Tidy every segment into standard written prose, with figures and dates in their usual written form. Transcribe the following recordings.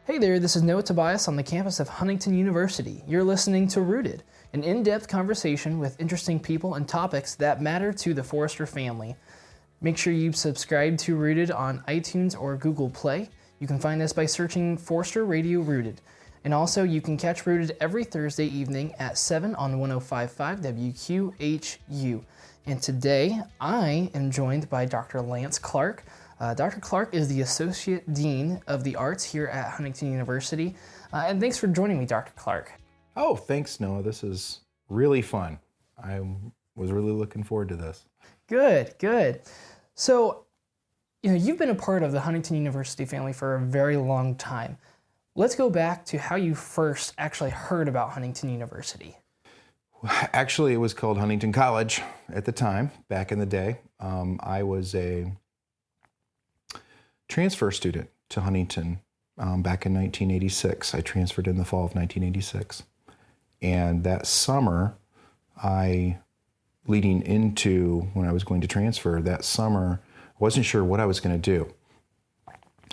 Hey there, this is Noah Tobias on the campus of Huntington University. You're listening to Rooted, an in-depth conversation with interesting people and topics that matter to the Forrester family. Make sure you subscribe to Rooted on iTunes or Google Play. You can find us by searching Forrester Radio Rooted. And also, you can catch Rooted every Thursday evening at 7 on 105.5 WQHU. And today, I am joined by Dr. Lance Clark. Dr. Clark is the Associate Dean of the Arts here at Huntington University. And thanks for joining me, Dr. Clark. Oh, thanks, Noah. This is really fun. I was really looking forward to this. Good. So, you've been a part of the Huntington University family for a very long time. Let's go back to how you first actually heard about Huntington University. Actually, it was called Huntington College at the time, back in the day. I was a transfer student to Huntington back in 1986. I transferred in the fall of 1986. And that summer, leading into when I was going to transfer, that summer, I wasn't sure what I was going to do.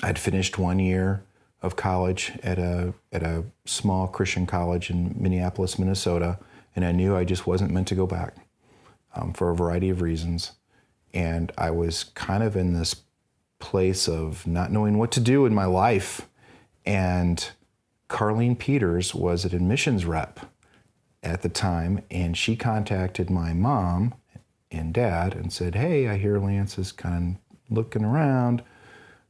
I'd finished 1 year of college at a small Christian college in Minneapolis, Minnesota, and I knew I just wasn't meant to go back for a variety of reasons. And I was kind of in this place of not knowing what to do in my life. And Carlene Peters was an admissions rep at the time, and she contacted my mom and dad and said, "Hey, I hear Lance is kind of looking around.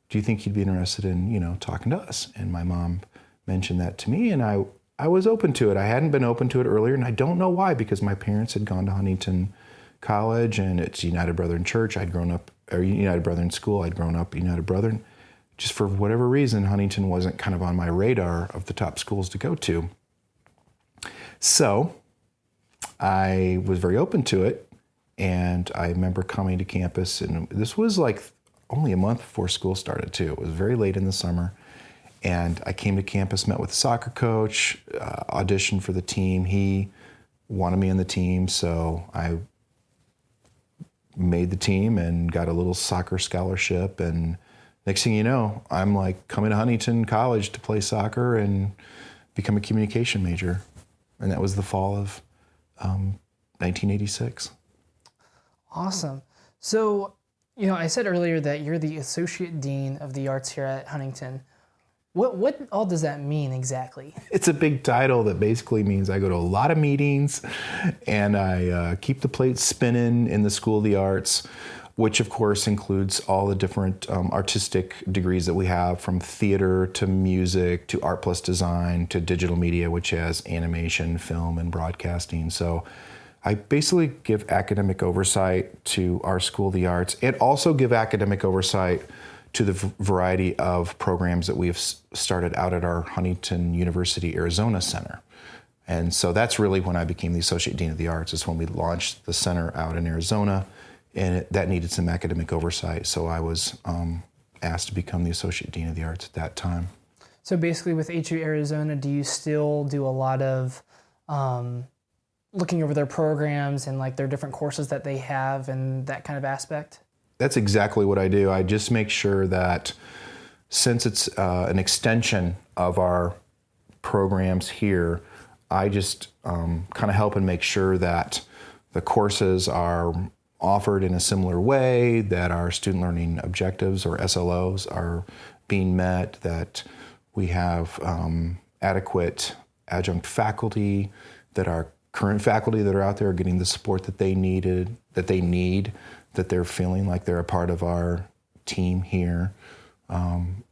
Do you think he'd be interested in, talking to us?" And my mom mentioned that to me, and I was open to it. I hadn't been open to it earlier, and I don't know why, because my parents had gone to Huntington College, and it's United Brethren Church. United Brethren School. I'd grown up United Brethren. Just for whatever reason, Huntington wasn't kind of on my radar of the top schools to go to. So I was very open to it, and I remember coming to campus, and this was like only a month before school started too. It was very late in the summer, and I came to campus, met with the soccer coach, auditioned for the team. He wanted me on the team, so I made the team and got a little soccer scholarship, and next thing you know, I'm like coming to Huntington College to play soccer and become a communication major. And that was the fall of 1986. Awesome. So, I said earlier that you're the Associate Dean of the Arts here at Huntington. What all does that mean exactly? It's a big title that basically means I go to a lot of meetings and I keep the plate spinning in the School of the Arts, which of course includes all the different artistic degrees that we have, from theater to music to art plus design to digital media, which has animation, film, and broadcasting. So I basically give academic oversight to our School of the Arts, and also give academic oversight to the variety of programs that we have started out at our Huntington University, Arizona Center. And so that's really when I became the Associate Dean of the Arts, is when we launched the center out in Arizona, and that needed some academic oversight. So I was asked to become the Associate Dean of the Arts at that time. So basically with HU Arizona, do you still do a lot of looking over their programs and like their different courses that they have and that kind of aspect? That's exactly what I do. I just make sure that, since it's an extension of our programs here, I just kind of help and make sure that the courses are offered in a similar way, that our student learning objectives, or SLOs, are being met, that we have adequate adjunct faculty, that our current faculty that are out there are getting the support that they need, that they're feeling like they're a part of our team here,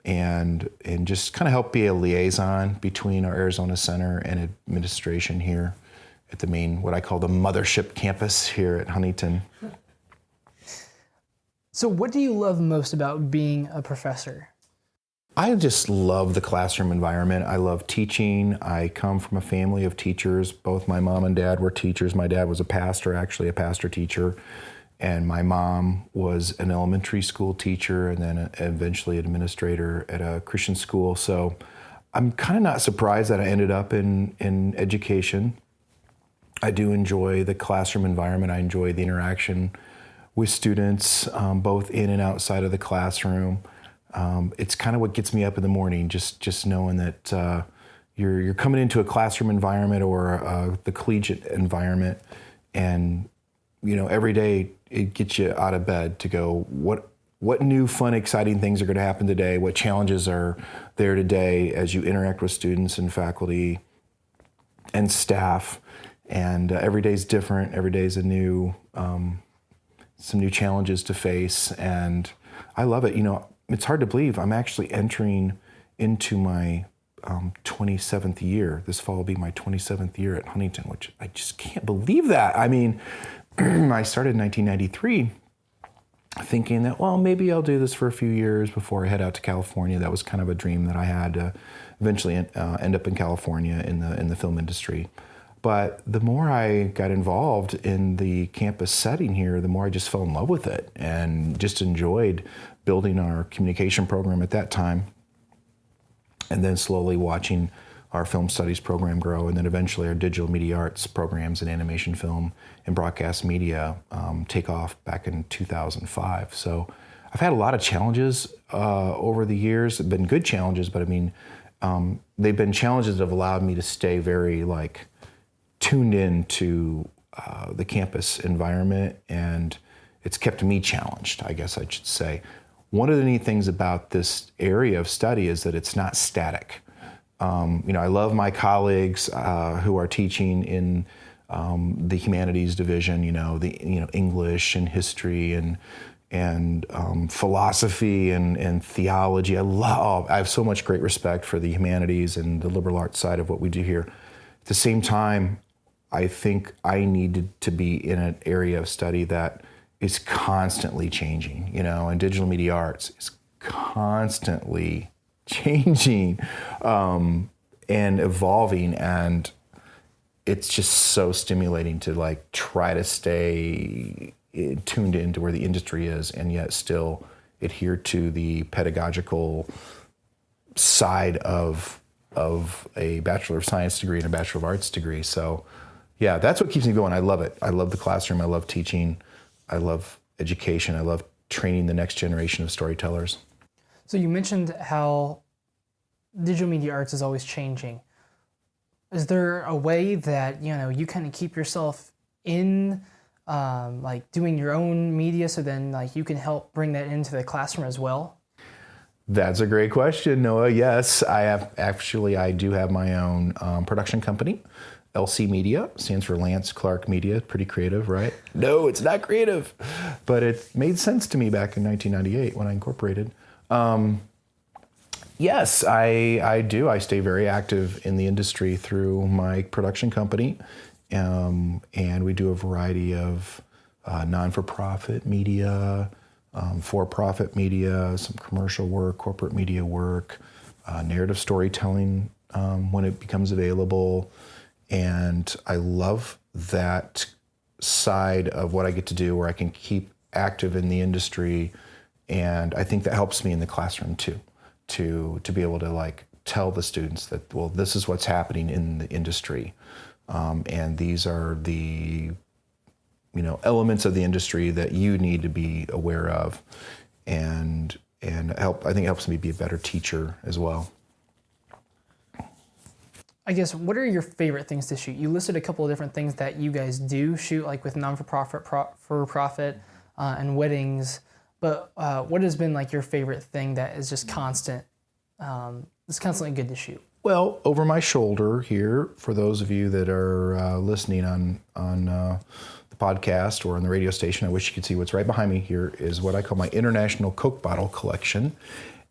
and just kind of help be a liaison between our Arizona Center and administration here at the main, what I call the mothership campus here at Huntington. So what do you love most about being a professor? I just love the classroom environment. I love teaching. I come from a family of teachers. Both my mom and dad were teachers. My dad was a pastor, actually a pastor teacher. And my mom was an elementary school teacher and then eventually an administrator at a Christian school. So I'm kind of not surprised that I ended up in education. I do enjoy the classroom environment. I enjoy the interaction with students, both in and outside of the classroom. it's kind of what gets me up in the morning, just knowing that you're coming into a classroom environment or the collegiate environment, and every day it gets you out of bed to go, what new fun, exciting things are going to happen today? What challenges are there today as you interact with students and faculty and staff? And every day's different. Every day's a new, some new challenges to face, and I love it. It's hard to believe I'm actually entering into my 27th year. This fall will be my 27th year at Huntington, which I just can't believe that. I mean, I started in 1993 thinking that, well, maybe I'll do this for a few years before I head out to California. That was kind of a dream that I had to eventually end up in California in the film industry. But the more I got involved in the campus setting here, the more I just fell in love with it and just enjoyed building our communication program at that time, and then slowly watching our film studies program grow, and then eventually our digital media arts programs in animation, film, and broadcast media take off back in 2005. So I've had a lot of challenges over the years. They've been good challenges, but I mean, they've been challenges that have allowed me to stay very tuned in to the campus environment, and it's kept me challenged, I guess I should say. One of the neat things about this area of study is that it's not static. I love my colleagues who are teaching in the humanities division, English and history and philosophy and theology. I have so much great respect for the humanities and the liberal arts side of what we do here. At the same time, I think I needed to be in an area of study that is constantly changing, and digital media arts is constantly changing and evolving, and it's just so stimulating to try to stay tuned into where the industry is and yet still adhere to the pedagogical side of a Bachelor of Science degree and a Bachelor of Arts degree. So yeah, that's what keeps me going. I love it. I love the classroom. I love teaching. I love education. I love training the next generation of storytellers. So you mentioned how digital media arts is always changing. Is there a way that, you kind of keep yourself in doing your own media so then you can help bring that into the classroom as well? That's a great question, Noah. Yes, I do have my own production company. LC Media stands for Lance Clark Media. Pretty creative, right? No, it's not creative, but it made sense to me back in 1998 when I incorporated. Yes, I do. I stay very active in the industry through my production company, and we do a variety of non-for-profit media, for-profit media, some commercial work, corporate media work, narrative storytelling when it becomes available. And I love that side of what I get to do where I can keep active in the industry. And I think that helps me in the classroom too, to be able to tell the students that, well, this is what's happening in the industry. And these are the, elements of the industry that you need to be aware of. And I think it helps me be a better teacher as well. I guess, what are your favorite things to shoot? You listed a couple of different things that you guys do shoot, with non-for-profit, for-profit, and weddings. But what has been your favorite thing that is just constant, it's constantly good to shoot? Well, over my shoulder here, for those of you that are listening on the podcast or on the radio station, I wish you could see what's right behind me here is what I call my International Coke Bottle Collection.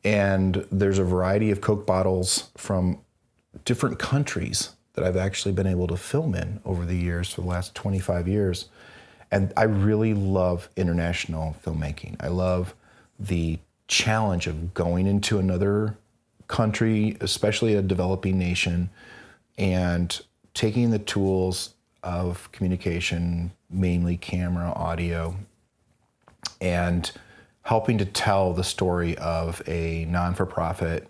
And there's a variety of Coke bottles from different countries that I've actually been able to film in over the years for the last 25 years. And I really love international filmmaking. I love the challenge of going into another country, especially a developing nation, and taking the tools of communication, mainly camera, audio, and helping to tell the story of a non-for-profit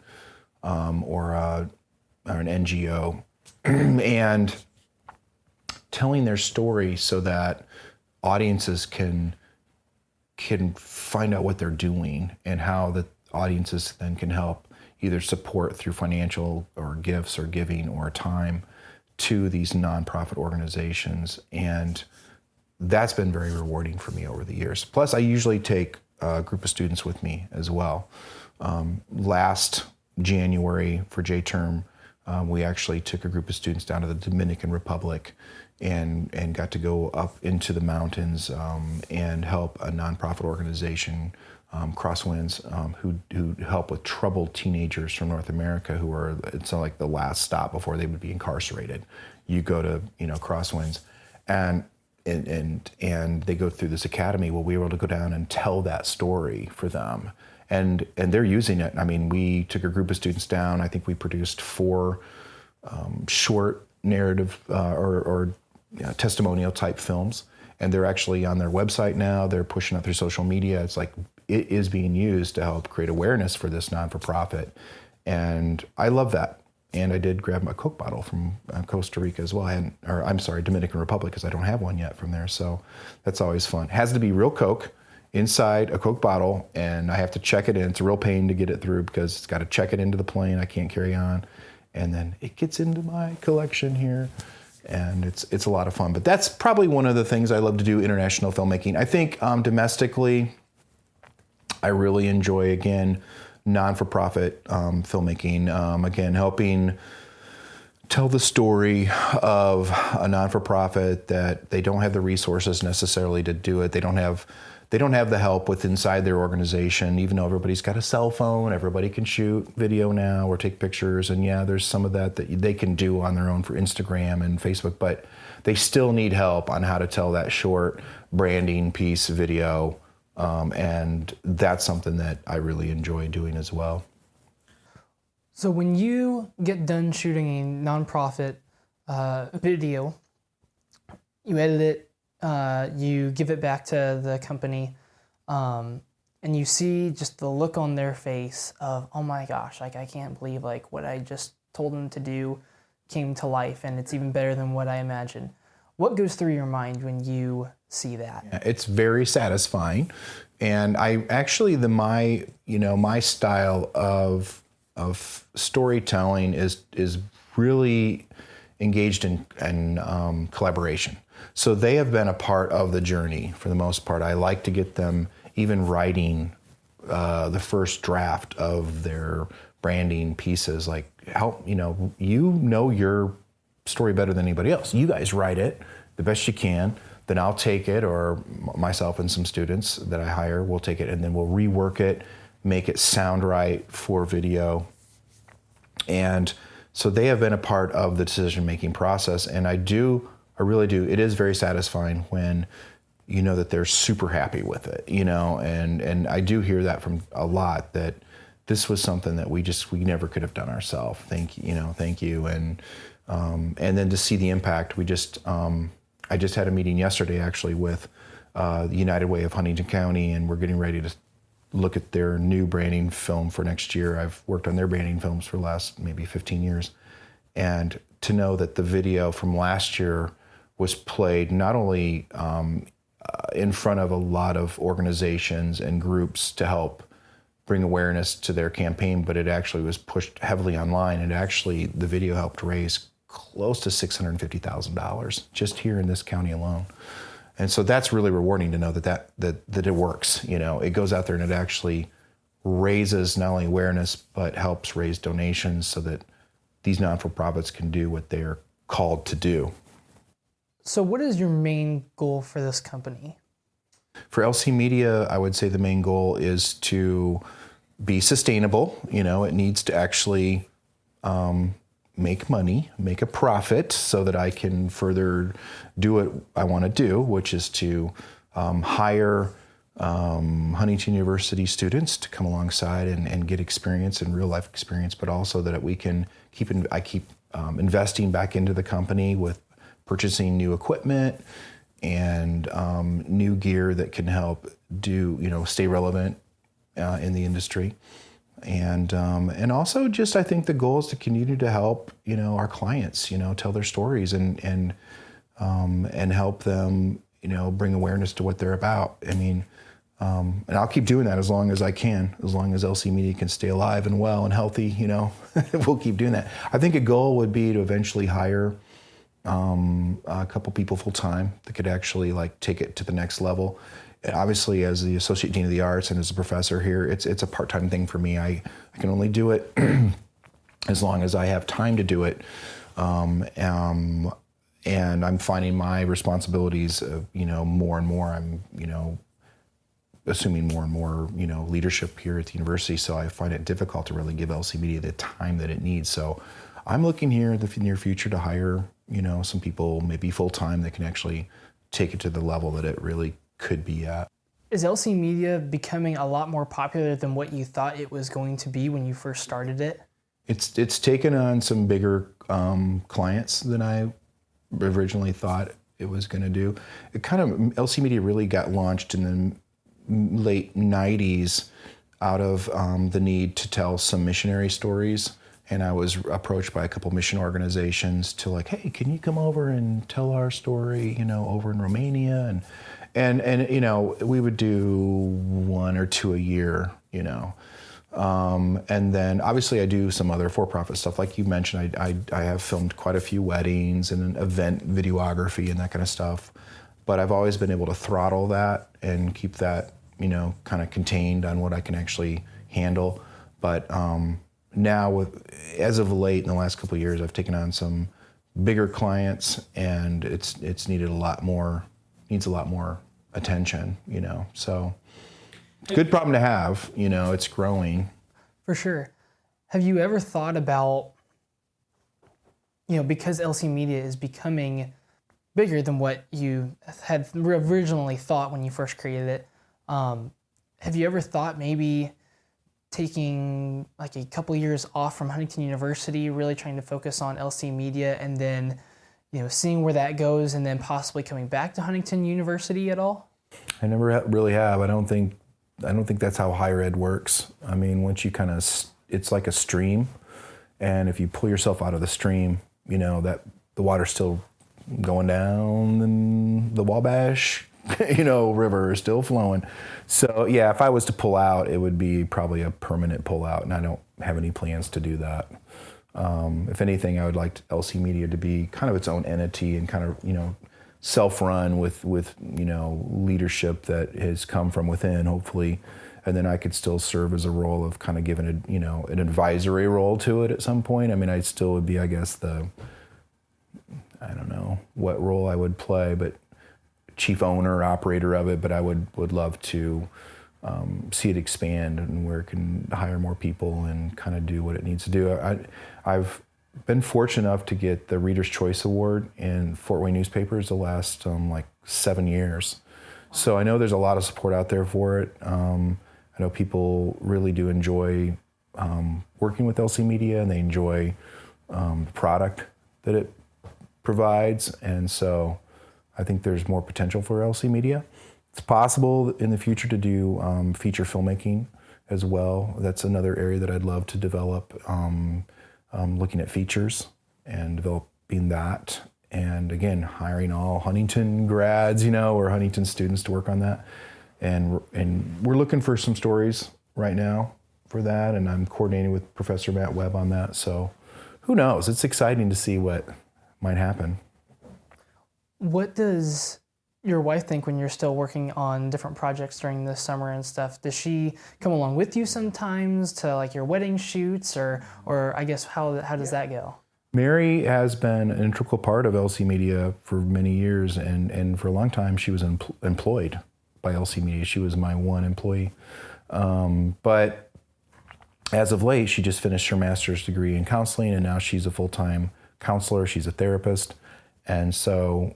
or an NGO, and telling their story so that audiences can find out what they're doing and how audiences then can help either support through financial or gifts or giving or time to these nonprofit organizations. And that's been very rewarding for me over the years. Plus, I usually take a group of students with me as well. Last January for J-Term, we actually took a group of students down to the Dominican Republic and got to go up into the mountains and help a nonprofit organization, Crosswinds, who help with troubled teenagers from North America who are, it's like the last stop before they would be incarcerated. You go to, Crosswinds, and they go through this academy. Well, we were able to go down and tell that story for them. And they're using it. I mean, we took a group of students down. I think we produced 4 short narrative or testimonial type films, and they're actually on their website now. They're pushing it through social media. It's like it is being used to help create awareness for this non-for-profit, and I love that. And I did grab a Coke bottle from Costa Rica as well. Dominican Republic, because I don't have one yet from there. So that's always fun. It has to be real Coke inside a Coke bottle, and I have to check it in. It's a real pain to get it through because it's got to check it into the plane. I can't carry on. And then it gets into my collection here, and it's a lot of fun. But that's probably one of the things I love to do, international filmmaking. I think domestically, I really enjoy, again, non-for-profit filmmaking. Again, helping tell the story of a non-for-profit that they don't have the resources necessarily to do it. They don't have the help with inside their organization, even though everybody's got a cell phone, everybody can shoot video now or take pictures. And yeah, there's some of that they can do on their own for Instagram and Facebook, but they still need help on how to tell that short branding piece video. And that's something that I really enjoy doing as well. So when you get done shooting a nonprofit video, you edit it, you give it back to the company, and you see just the look on their face of, oh my gosh, like I can't believe like what I just told them to do came to life, and it's even better than what I imagined. What goes through your mind when you see that? Yeah, it's very satisfying, and I actually my style of storytelling is really engaged in collaboration. So they have been a part of the journey for the most part. I like to get them even writing the first draft of their branding pieces. Like, help, your story better than anybody else. You guys write it the best you can. Then I'll take it, or myself and some students that I hire will take it, and then we'll rework it, make it sound right for video. And so they have been a part of the decision-making process, and I really do. It is very satisfying when you know that they're super happy with it, and I do hear that from a lot, that this was something that we never could have done ourselves. Thank you. And then to see the impact, I just had a meeting yesterday actually with the United Way of Huntington County, and we're getting ready to look at their new branding film for next year. I've worked on their branding films for the last maybe 15 years. And to know that the video from last year was played not only in front of a lot of organizations and groups to help bring awareness to their campaign, but it actually was pushed heavily online. And actually, the video helped raise close to $650,000 just here in this county alone. And so that's really rewarding to know that it works. It goes out there and it actually raises not only awareness, but helps raise donations so that these non-for-profits can do what they're called to do. So what is your main goal for this company? For LC Media, I would say the main goal is to be sustainable. It needs to actually make money, make a profit, so that I can further do what I want to do, which is to hire Huntington University students to come alongside and get experience and real life experience, but also that we can keep investing back into the company with purchasing new equipment and new gear that can help stay relevant in the industry. And also just, I think the goal is to continue to help, our clients, tell their stories and help them, bring awareness to what they're about. I mean, And I'll keep doing that as long as I can, as long as LC Media can stay alive and well and healthy, we'll keep doing that. I think a goal would be to eventually hire a couple people full time that could actually take it to the next level. And obviously, as the Associate Dean of the Arts and as a professor here, it's a part-time thing for me. I can only do it as long as I have time to do it. And I'm finding my responsibilities, more and more. I'm, assuming more and more, leadership here at the university. So I find it difficult to really give LC Media the time that it needs. So I'm looking here in the near future to hire, some people maybe full-time that can actually take it to the level that it really could be at. Is LC Media becoming a lot more popular than what you thought it was going to be when you first started it? It's taken on some bigger clients than I originally thought it was going to do. LC Media really got launched in the late 90s out of the need to tell some missionary stories. And I was approached by a couple mission organizations to hey, can you come over and tell our story, over in Romania? And we would do 1 or 2 a year, and then obviously I do some other for-profit stuff. Like you mentioned, I have filmed quite a few weddings and event videography and that kind of stuff. But I've always been able to throttle that and keep that, kind of contained on what I can actually handle. But now, as of late, in the last couple of years, I've taken on some bigger clients, and it's needs a lot more attention, So it's a good problem to have, it's growing. For sure. Have you ever thought about, because LC Media is becoming bigger than what you had originally thought when you first created it, have you ever thought maybe taking a couple years off from Huntington University, really trying to focus on LC Media, and then seeing where that goes, and then possibly coming back to Huntington University at all? I never really have. I don't think that's how higher ed works. I mean, once you it's like a stream, and if you pull yourself out of the stream, that the water's still going down, and the Wabash, river is still flowing. So yeah, if I was to pull out, it would be probably a permanent pull out, and I don't have any plans to do that. If anything, I would like LC Media to be kind of its own entity and kind of, self-run with leadership that has come from within, hopefully. And then I could still serve as a role of kind of giving an advisory role to it at some point. I mean, I still would be, I guess, I don't know what role I would play, but chief owner, operator of it. But I would love to see it expand and where it can hire more people and kind of do what it needs to do. I've been fortunate enough to get the Reader's Choice Award in Fort Wayne newspapers the last 7 years. So I know there's a lot of support out there for it. I know people really do enjoy working with LC Media, and they enjoy the product that it provides. And so I think there's more potential for LC Media. It's possible in the future to do feature filmmaking as well. That's another area that I'd love to develop, looking at features and developing that. And again, hiring all Huntington grads, or Huntington students to work on that. And we're looking for some stories right now for that, and I'm coordinating with Professor Matt Webb on that. So who knows? It's exciting to see what might happen. What does your wife think when you're still working on different projects during the summer and stuff? Does she come along with you sometimes to your wedding shoots, or I guess how does that go? Mary has been an integral part of LC Media for many years, and for a long time she was employed by LC Media. She was my one employee. But as of late, she just finished her master's degree in counseling, and now she's a full-time counselor. She's a therapist. And so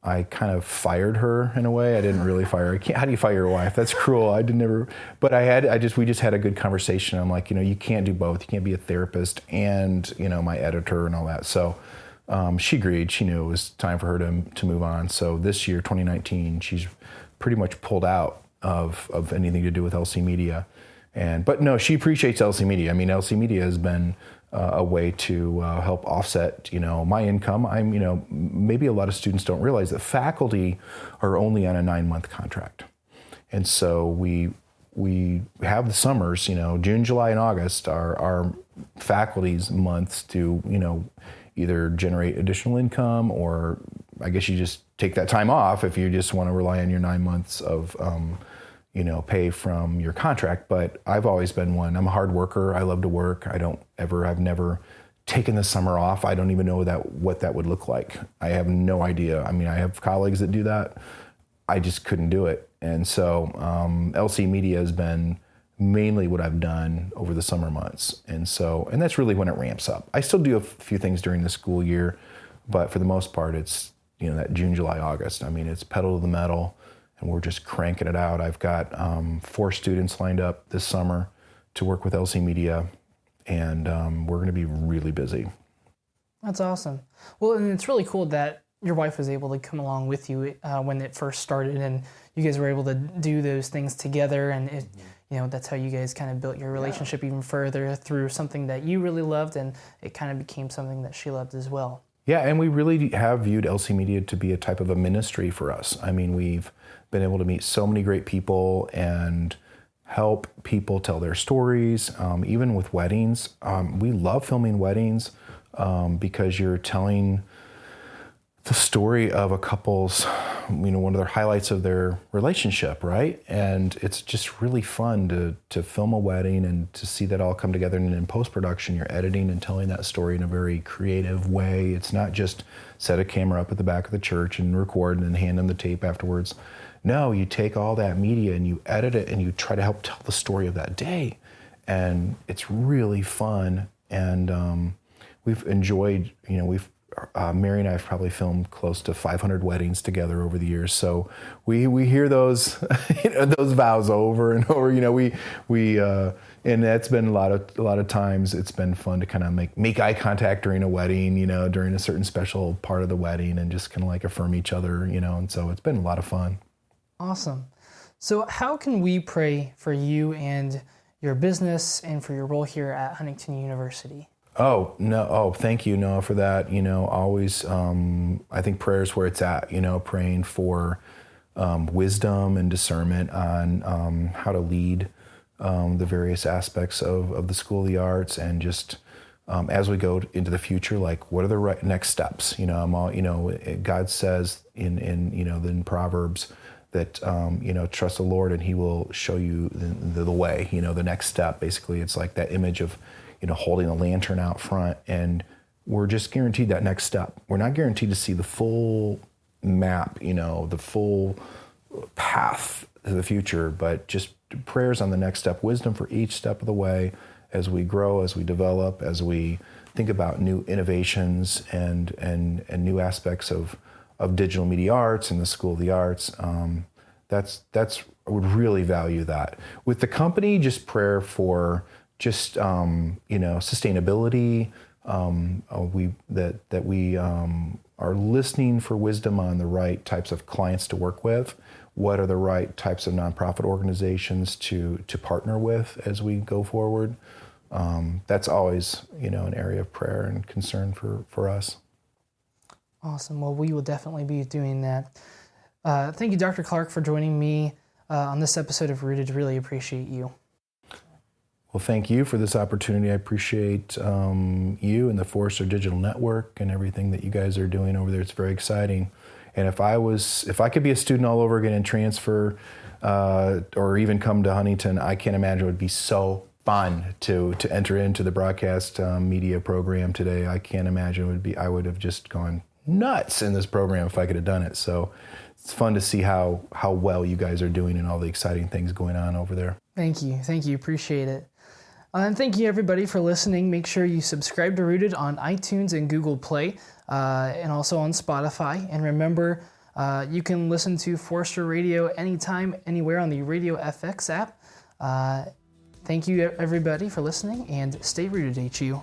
I kind of fired her in a way. I didn't really fire her. How do you fire your wife? That's cruel. But we just had a good conversation. I'm like, you can't do both. You can't be a therapist and, my editor and all that. So she agreed. She knew it was time for her to move on. So this year, 2019, she's pretty much pulled out of anything to do with LC Media. But no, she appreciates LC Media. I mean, LC Media has been a way to help offset, my income. Maybe a lot of students don't realize that faculty are only on a 9-month contract. And so we have the summers, June, July, and August are our faculty's months to, either generate additional income, or I guess you just take that time off if you just want to rely on your 9 months of, pay from your contract. But I've always been one. I'm a hard worker. I love to work. I've never taken the summer off. I don't even know what that would look like. I have no idea. I mean, I have colleagues that do that. I just couldn't do it. And so LC Media has been mainly what I've done over the summer months. And that's really when it ramps up. I still do a few things during the school year, but for the most part, it's, that June, July, August. I mean, it's pedal to the metal, and we're just cranking it out. I've got 4 students lined up this summer to work with LC Media, and we're going to be really busy. That's awesome. Well, and it's really cool that your wife was able to come along with you when it first started, and you guys were able to do those things together, and that's how you guys kind of built your relationship even further through something that you really loved, and it kind of became something that she loved as well. Yeah, and we really have viewed LC Media to be a type of a ministry for us. I mean, we've been able to meet so many great people and help people tell their stories, even with weddings. We love filming weddings because you're telling the story of a couple's, one of their highlights of their relationship, right? And it's just really fun to film a wedding and to see that all come together. And in post-production, you're editing and telling that story in a very creative way. It's not just set a camera up at the back of the church and record and then hand them the tape afterwards. No, you take all that media and you edit it and you try to help tell the story of that day. And it's really fun. And we've enjoyed, Mary and I have probably filmed close to 500 weddings together over the years. So we hear those those vows over and over. And that's been a lot of times. It's been fun to kind of make eye contact during a wedding, during a certain special part of the wedding, and just kind of like affirm each other, And so it's been a lot of fun. Awesome. So how can we pray for you and your business and for your role here at Huntington University? Oh, no. Oh, thank you, Noah, for that. Always, I think prayer is where it's at, praying for wisdom and discernment on how to lead the various aspects of the School of the Arts, and just as we go into the future, like, what are the right next steps? God says in Proverbs that, trust the Lord and he will show you the way, the next step. Basically, it's like that image of, holding a lantern out front, and we're just guaranteed that next step. We're not guaranteed to see the full map, the full path to the future, but just prayers on the next step, wisdom for each step of the way as we grow, as we develop, as we think about new innovations and new aspects of digital media arts and the School of the Arts. That's I would really value that. With the company, just prayer for just sustainability. We are listening for wisdom on the right types of clients to work with. What are the right types of nonprofit organizations to partner with as we go forward? That's always an area of prayer and concern for us. Awesome. Well, we will definitely be doing that. Thank you, Dr. Clark, for joining me on this episode of Rooted. Really appreciate you. Well, thank you for this opportunity. I appreciate you and the Forrester Digital Network and everything that you guys are doing over there. It's very exciting. And if I could be a student all over again and transfer or even come to Huntington, I can't imagine it would be so fun to enter into the broadcast media program today. I can't imagine I would have just gone nuts in this program if I could have done it. So it's fun to see how well you guys are doing and all the exciting things going on over there. Thank you. Appreciate it. And thank you, everybody, for listening. Make sure you subscribe to Rooted on iTunes and Google Play, and also on Spotify. And remember, you can listen to Forrester Radio anytime, anywhere on the Radio FX app. Thank you, everybody, for listening, and stay rooted, HU.